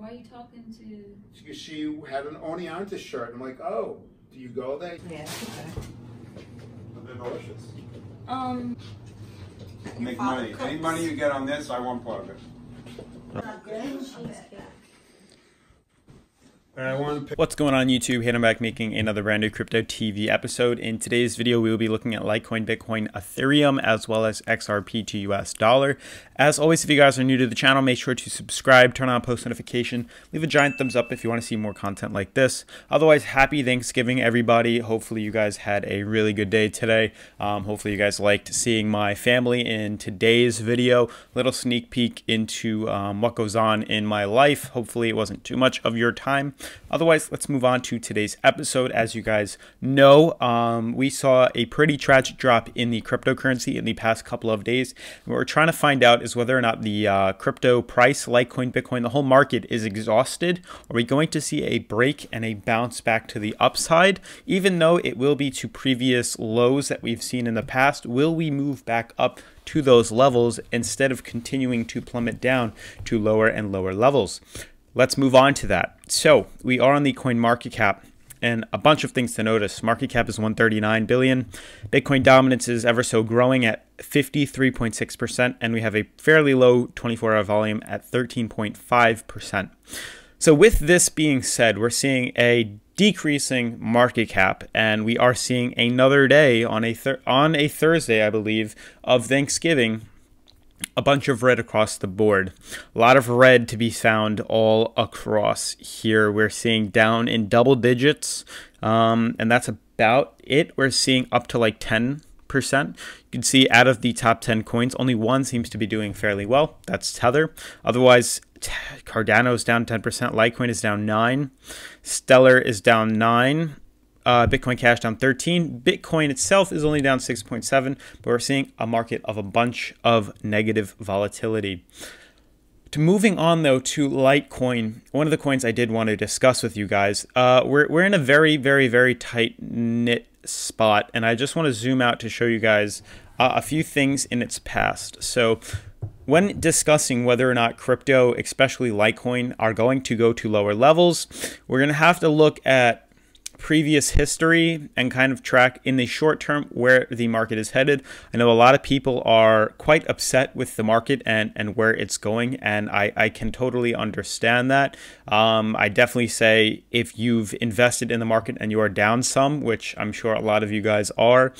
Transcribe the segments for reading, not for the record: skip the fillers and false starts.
Why are you talking to? She had an Oniantis shirt. I'm like, oh, do you go there? Yeah, okay. They're delicious. Make money. Any money you get on this, I want part of it. What's going on YouTube? Hayden back making another brand new Crypto TV episode. In today's video, we will be looking at Litecoin, Bitcoin, Ethereum, as well as XRP to US dollar. As always, if you guys are new to the channel, make sure to subscribe, turn on post notification, leave a giant thumbs up if you want to see more content like this. Otherwise, happy Thanksgiving, everybody. Hopefully you guys had a really good day today. Hopefully you guys liked seeing my family in today's video. Little sneak peek into what goes on in my life. Hopefully it wasn't too much of your time. Otherwise, let's move on to today's episode. As you guys know, we saw a pretty tragic drop in the cryptocurrency in the past couple of days. And what we're trying to find out is whether or not the crypto price, Litecoin, Bitcoin, the whole market is exhausted. Are we going to see a break and a bounce back to the upside? Even though it will be to previous lows that we've seen in the past, will we move back up to those levels instead of continuing to plummet down to lower and lower levels? Let's move on to that. So we are on the coin market cap, and a bunch of things to notice. Market cap is 139 billion. Bitcoin dominance is ever so growing at 53.6%, and we have a fairly low 24-hour volume at 13.5%. So with this being said, we're seeing a decreasing market cap, and we are seeing another day on a Thursday, I believe, of Thanksgiving. A bunch of red across the board. A lot of red to be found all across here. We're seeing down in double digits, and that's about it. We're seeing up to like 10%. You can see out of the top 10 coins, only one seems to be doing fairly well. That's Tether. Otherwise, Cardano is down 10%. Litecoin is down 9%. Stellar is down 9%. Bitcoin Cash down 13. Bitcoin itself is only down 6.7, but we're seeing a market of a bunch of negative volatility. Moving on though to Litecoin, one of the coins I did want to discuss with you guys. We're in a very tight knit spot, and I just want to zoom out to show you guys a few things in its past. So when discussing whether or not crypto, especially Litecoin, are going to go to lower levels, we're going to have to look at previous history and kind of track in the short term where the market is headed. I know a lot of people are quite upset with the market and where it's going, and I can totally understand that. I definitely say if you've invested in the market and you are down some, which I'm sure a lot of you guys are,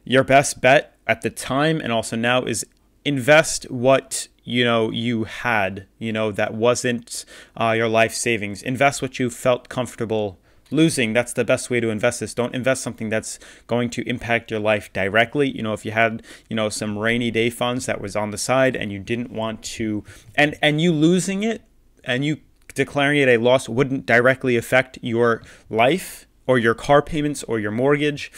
your best bet at the time and also now is invest what you had, that wasn't your life savings. Invest what you felt comfortable losing. That's the best way to invest this. Don't invest something that's going to impact your life directly. If you had, some rainy day funds that was on the side and you didn't want to, and you losing it and you declaring it a loss wouldn't directly affect your life or your car payments or your mortgage,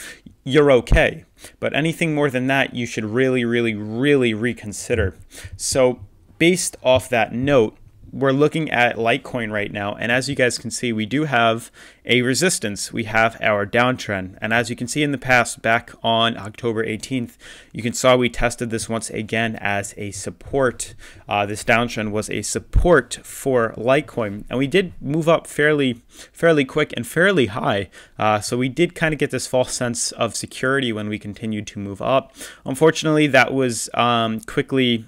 you're okay. But anything more than that, you should really reconsider. So based off that note, we're looking at Litecoin right now, and as you guys can see, we do have a resistance. We have our downtrend, and as you can see in the past, back on October 18th, you can saw we tested this once again as a support. This downtrend was a support for Litecoin, and we did move up fairly quick and fairly high. So we did kind of get this false sense of security when we continued to move up. Unfortunately, that was quickly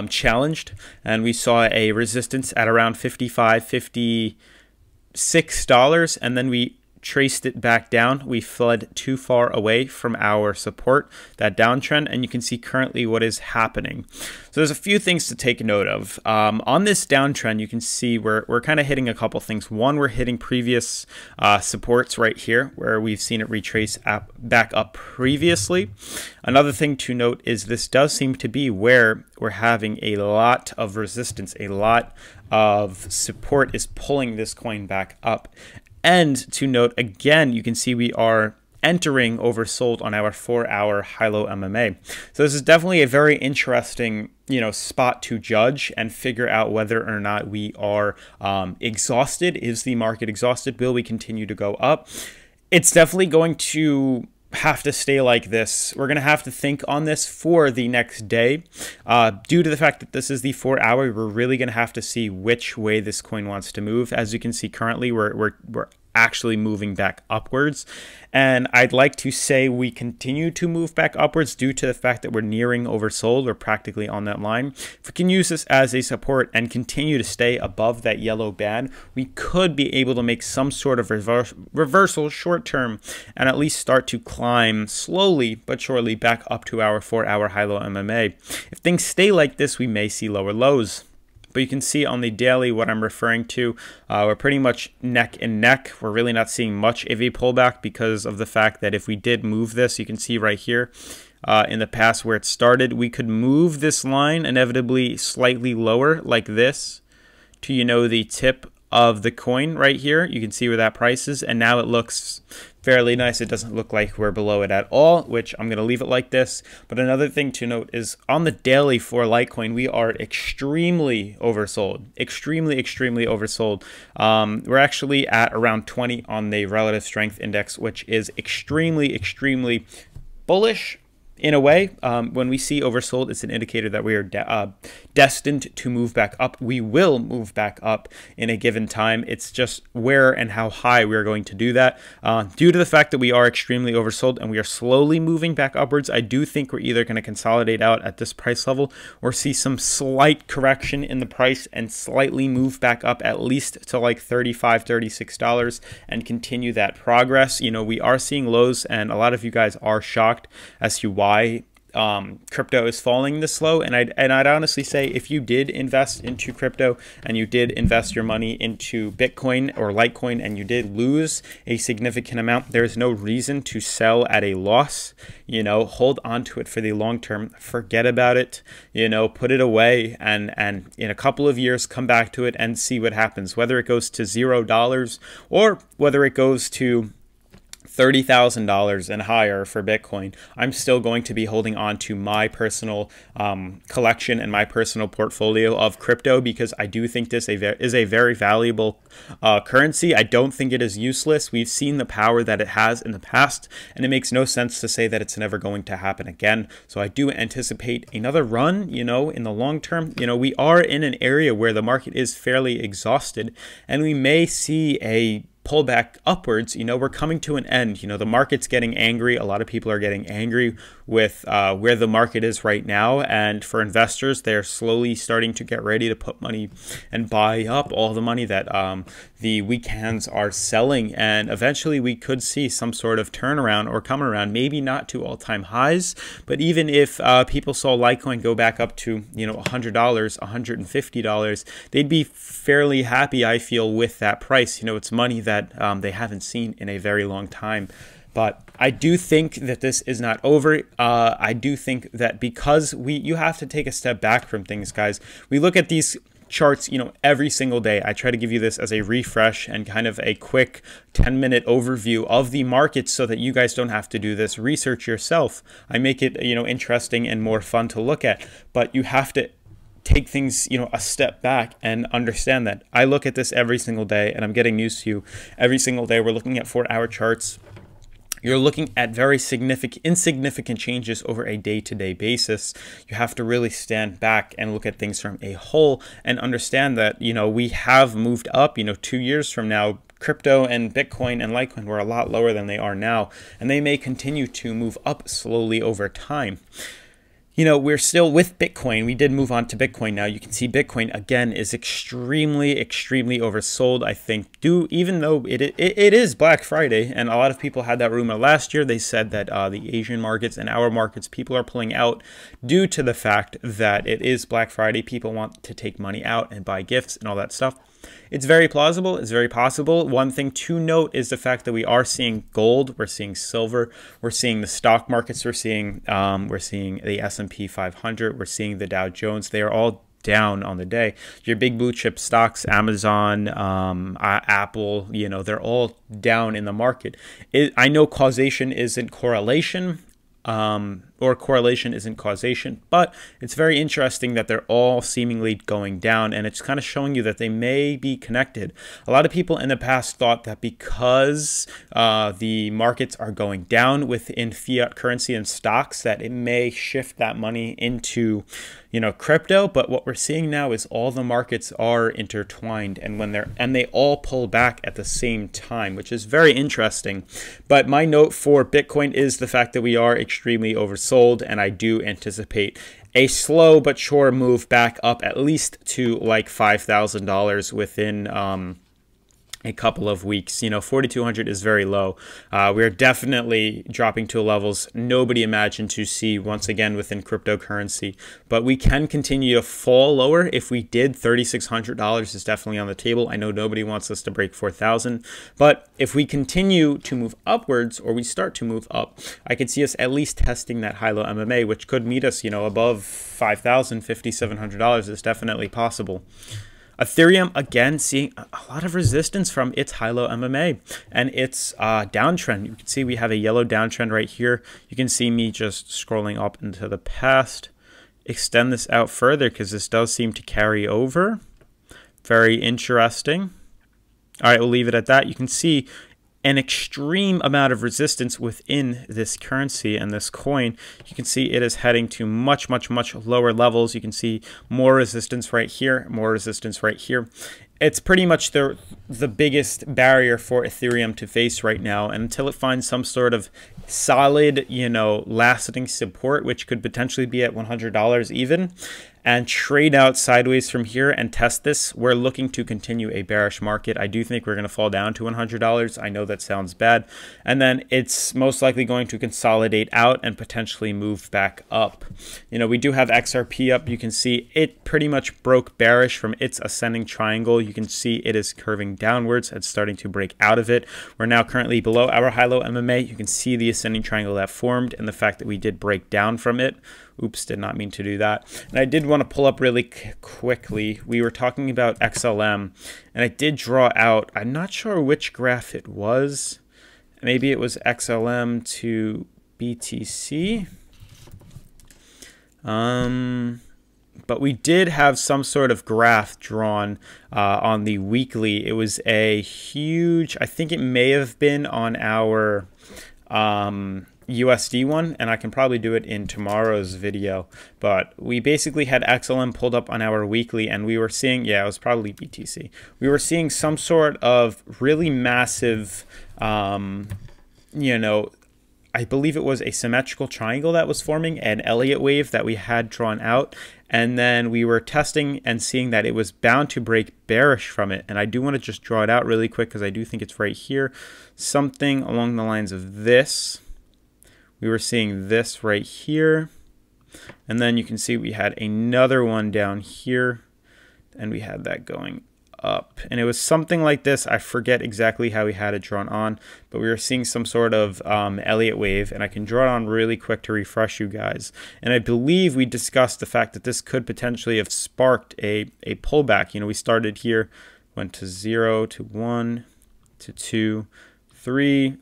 challenged, and we saw a resistance at around $56, and then we traced it back down. We fled too far away from our support, that downtrend, and you can see currently what is happening. So there's a few things to take note of. On this downtrend, you can see we're kind of hitting a couple things. One, we're hitting previous supports right here where we've seen it retrace back up previously. Another thing to note is this does seem to be where we're having a lot of resistance, a lot of support is pulling this coin back up. And to note again, you can see we are entering oversold on our 4-hour high-low MMA. So this is definitely a very interesting, spot to judge and figure out whether or not we are exhausted. Is the market exhausted? Will we continue to go up? It's definitely going to have to stay like this. We're going to have to think on this for the next day. Due to the fact that this is the 4 hour, we're really going to have to see which way this coin wants to move. As you can see currently, we're actually moving back upwards, and I'd like to say we continue to move back upwards due to the fact that we're nearing oversold. We're practically on that line. If we can use this as a support and continue to stay above that yellow band, we could be able to make some sort of reversal short term and at least start to climb slowly but surely back up to our 4 hour high-low MMA. If things stay like this, we may see lower lows. But you can see on the daily what I'm referring to. We're pretty much neck and neck. We're really not seeing much of a pullback because of the fact that if we did move this, you can see right here in the past where it started, we could move this line inevitably slightly lower like this to, you know, the tip of the coin right here. You can see where that price is, and now it looks fairly nice. It doesn't look like we're below it at all, which I'm going to leave it like this. But another thing to note is on the daily for Litecoin, we are extremely oversold, extremely oversold. We're actually at around 20 on the relative strength index, which is extremely bullish. In a way, when we see oversold, it's an indicator that we are destined to move back up. We will move back up in a given time. It's just where and how high we are going to do that. Due to the fact that we are extremely oversold and we are slowly moving back upwards, I do think we're either going to consolidate out at this price level or see some slight correction in the price and slightly move back up at least to like $35, $36 and continue that progress. You know, we are seeing lows, and a lot of you guys are shocked as to why crypto is falling this slow. And I'd honestly say if you did invest into crypto and you did invest your money into Bitcoin or Litecoin and you did lose a significant amount, there's no reason to sell at a loss. You know, hold on to it for the long term. Forget about it. You know, put it away, and in a couple of years come back to it and see what happens, whether it goes to $0 or whether it goes to $30,000 and higher for Bitcoin. I'm still going to be holding on to my personal collection and my personal portfolio of crypto because I do think this is a very valuable currency. I don't think it is useless. We've seen the power that it has in the past, and it makes no sense to say that it's never going to happen again. So I do anticipate another run, you know, in the long term. You know, we are in an area where the market is fairly exhausted, and we may see a pull back upwards. You know, we're coming to an end. You know, the market's getting angry. A lot of people are getting angry with where the market is right now. And for investors, they're slowly starting to get ready to put money and buy up all the money that the weak hands are selling. And eventually we could see some sort of turnaround or come around, maybe not to all-time highs, but even if people saw Litecoin go back up to, you know, $100, $150, they'd be fairly happy, I feel, with that price. You know, it's money that they haven't seen in a very long time. But I do think that this is not over. I do think that because you have to take a step back from things, guys. We look at these charts, you know, every single day. I try to give you this as a refresh and kind of a quick 10-minute overview of the market so that you guys don't have to do this research yourself. I make it, you know, interesting and more fun to look at, but you have to take things, you know, a step back and understand that. I look at this every single day, and I'm getting used to every single day. We're looking at 4-hour charts. You're looking at very insignificant changes over a day-to-day basis. You have to really stand back and look at things from a whole and understand that, you know, we have moved up. You know, 2 years from now, crypto and Bitcoin and Litecoin were a lot lower than they are now, and they may continue to move up slowly over time. You know, we're still with Bitcoin. We did move on to Bitcoin now. You can see Bitcoin, again, is extremely oversold, I think, even though it is Black Friday, and a lot of people had that rumor last year. They said that the Asian markets and our markets, people are pulling out due to the fact that it is Black Friday. People want to take money out and buy gifts and all that stuff. It's very plausible. It's very possible. One thing to note is the fact that we are seeing gold, we're seeing silver, we're seeing the stock markets, we're seeing the S&P 500, we're seeing the Dow Jones. They are all down on the day. Your big blue chip stocks, Amazon, Apple, you know, they're all down in the market. I know causation isn't correlation. or correlation isn't causation, but it's very interesting that they're all seemingly going down, and it's kind of showing you that they may be connected. A lot of people in the past thought that because the markets are going down within fiat currency and stocks, that it may shift that money into, you know, crypto. But what we're seeing now is all the markets are intertwined, and they all pull back at the same time, which is very interesting. But my note for Bitcoin is the fact that we are extremely oversold, and I do anticipate a slow but sure move back up, at least to like $5,000 within a couple of weeks. You know, 4,200 is very low. We're definitely dropping to levels nobody imagined to see once again within cryptocurrency, but we can continue to fall lower. If we did, $3,600 is definitely on the table. I know nobody wants us to break 4,000, but if we continue to move upwards, or we start to move up, I could see us at least testing that high-low MMA, which could meet us, you know, above $5,000, $5,700 is definitely possible. Ethereum, again, seeing a lot of resistance from its high-low MMA and its downtrend. You can see we have a yellow downtrend right here. You can see me just scrolling up into the past. Extend this out further because this does seem to carry over. Very interesting. All right, we'll leave it at that. You can see an extreme amount of resistance within this currency and this coin. You can see it is heading to much, much, much lower levels. You can see more resistance right here, more resistance right here. It's pretty much the biggest barrier for Ethereum to face right now. And until it finds some sort of solid, you know, lasting support, which could potentially be at $100 even, and trade out sideways from here and test this, we're looking to continue a bearish market. I do think we're going to fall down to $100. I know that sounds bad. And then it's most likely going to consolidate out and potentially move back up. You know, we do have XRP up. You can see it pretty much broke bearish from its ascending triangle. You can see it is curving downwards and starting to break out of it. We're now currently below our high-low MMA. You can see the ascending triangle that formed and the fact that we did break down from it. Oops, did not mean to do that. And I did want to pull up really quickly. We were talking about XLM, and I did draw out, I'm not sure which graph it was. Maybe it was XLM to BTC. But we did have some sort of graph drawn on the weekly. It was a huge, I think it may have been on our USD one, and I can probably do it in tomorrow's video, but we basically had XLM pulled up on our weekly, and we were seeing, yeah, it was probably BTC. We were seeing some sort of really massive, you know, I believe it was a symmetrical triangle that was forming, an Elliott wave that we had drawn out, and then we were testing and seeing that it was bound to break bearish from it. And I do want to just draw it out really quick because I do think it's right here, something along the lines of this. We were seeing this right here, and then you can see we had another one down here, and we had that going up, and it was something like this. I forget exactly how we had it drawn on, but we were seeing some sort of Elliott wave, and I can draw it on really quick to refresh you guys. And I believe we discussed the fact that this could potentially have sparked a pullback. You know, we started here, went to 0 to 1 to 2, 3,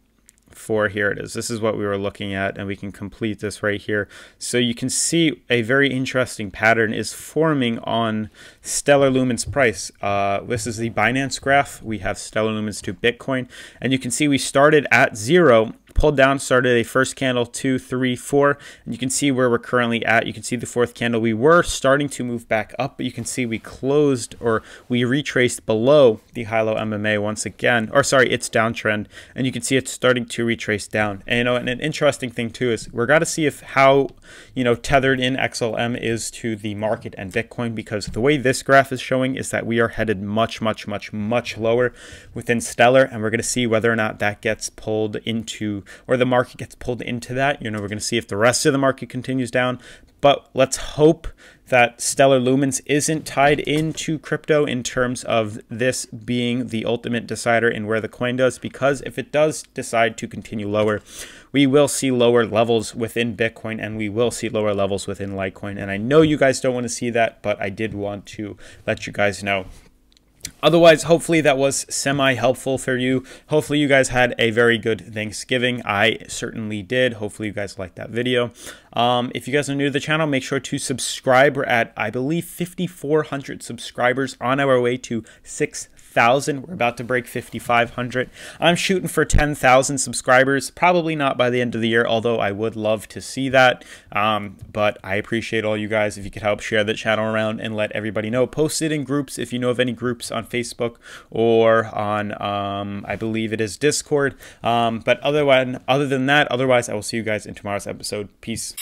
4, here it is. This is what we were looking at, and we can complete this right here. So you can see a very interesting pattern is forming on Stellar Lumens price. This is the Binance graph. We have Stellar Lumens to Bitcoin, and you can see we started at 0, pulled down, started a first candle, 2, 3, 4, and you can see where we're currently at. You can see the fourth candle. We were starting to move back up, but you can see we closed, or we retraced below the high-low MMA once again, or sorry, its downtrend, and you can see it's starting to retrace down. And you know, and an interesting thing too is we're got to see if how, you know, tethered in XLM is to the market and Bitcoin, because the way this graph is showing is that we are headed much, much, much, much lower within Stellar, and we're going to see whether or not that gets pulled into, or the market gets pulled into that. You know, we're going to see if the rest of the market continues down, but let's hope that Stellar Lumens isn't tied into crypto in terms of this being the ultimate decider in where the coin does, because if it does decide to continue lower, we will see lower levels within Bitcoin, and we will see lower levels within Litecoin. And I know you guys don't want to see that, but I did want to let you guys know. Otherwise, hopefully that was semi-helpful for you. Hopefully you guys had a very good Thanksgiving. I certainly did. Hopefully you guys liked that video. If you guys are new to the channel, make sure to subscribe. We're at, I believe, 5,400 subscribers, on our way to 6,000. We're about to break 5,500. I'm shooting for 10,000 subscribers. Probably not by the end of the year, although I would love to see that. But I appreciate all you guys. If you could help share the channel around and let everybody know. Post it in groups if you know of any groups on Facebook or on, I believe it is Discord. But other than that, otherwise, I will see you guys in tomorrow's episode. Peace.